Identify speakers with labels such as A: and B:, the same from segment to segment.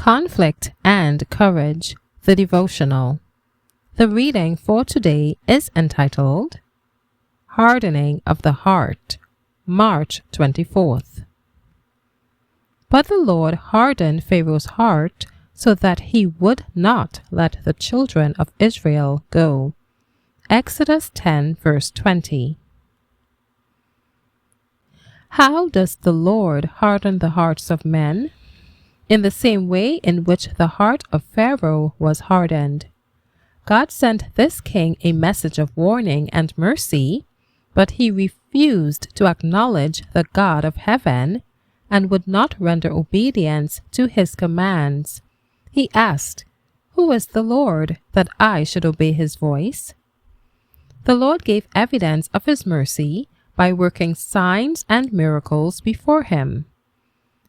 A: Conflict and Courage, the devotional. The reading for today is entitled Hardening of the Heart, March 24th. But the Lord hardened Pharaoh's heart so that he would not let the children of Israel go. Exodus 10 verse 20. How does the Lord harden the hearts of men? In the same way in which the heart of Pharaoh was hardened. God sent this king a message of warning and mercy, but he refused to acknowledge the God of heaven and would not render obedience to his commands. He asked, "Who is the Lord, that I should obey his voice?" The Lord gave evidence of his mercy by working signs and miracles before him.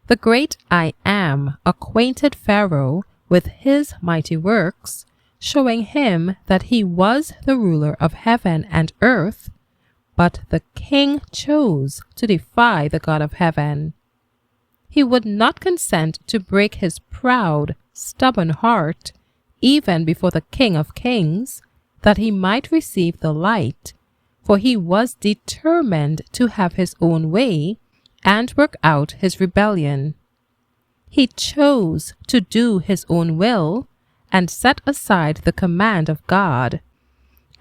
A: The great I Am acquainted Pharaoh with his mighty works, showing him that he was the ruler of heaven and earth, but the king chose to defy the God of heaven. He would not consent to break his proud, stubborn heart, even before the King of Kings, that he might receive the light, for he was determined to have his own way and work out his rebellion. He chose to do his own will and set aside the command of God,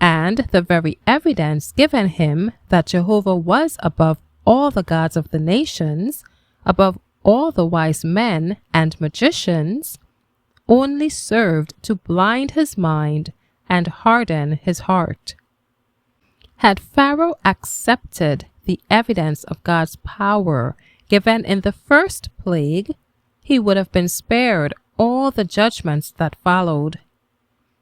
A: and the very evidence given him that Jehovah was above all the gods of the nations, above all the wise men and magicians, only served to blind his mind and harden his heart. Had Pharaoh accepted the evidence of God's power given in the first plague, he would have been spared all the judgments that followed.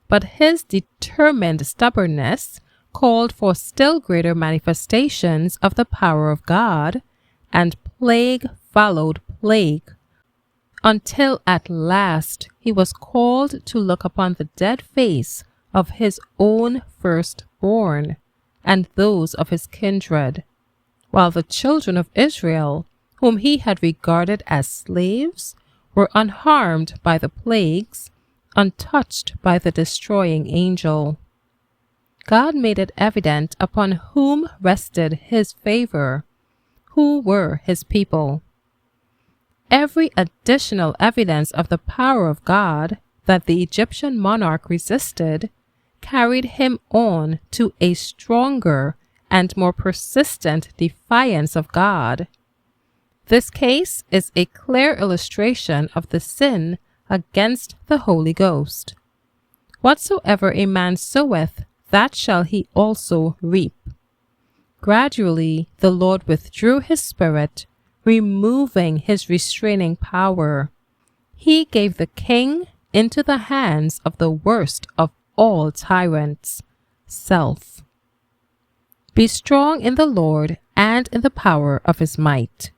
A: But his determined stubbornness called for still greater manifestations of the power of God, and plague followed plague, until at last he was called to look upon the dead face of his own firstborn and those of his kindred, while the children of Israel, whom he had regarded as slaves, were unharmed by the plagues, untouched by the destroying angel. God made it evident upon whom rested his favor, who were his people. Every additional evidence of the power of God that the Egyptian monarch resisted carried him on to a stronger and more persistent defiance of God. This case is a clear illustration of the sin against the Holy Ghost. Whatsoever a man soweth, that shall he also reap. Gradually the Lord withdrew his spirit, removing his restraining power. He gave the king into the hands of the worst of all tyrants, self. Be strong in the Lord and in the power of his might.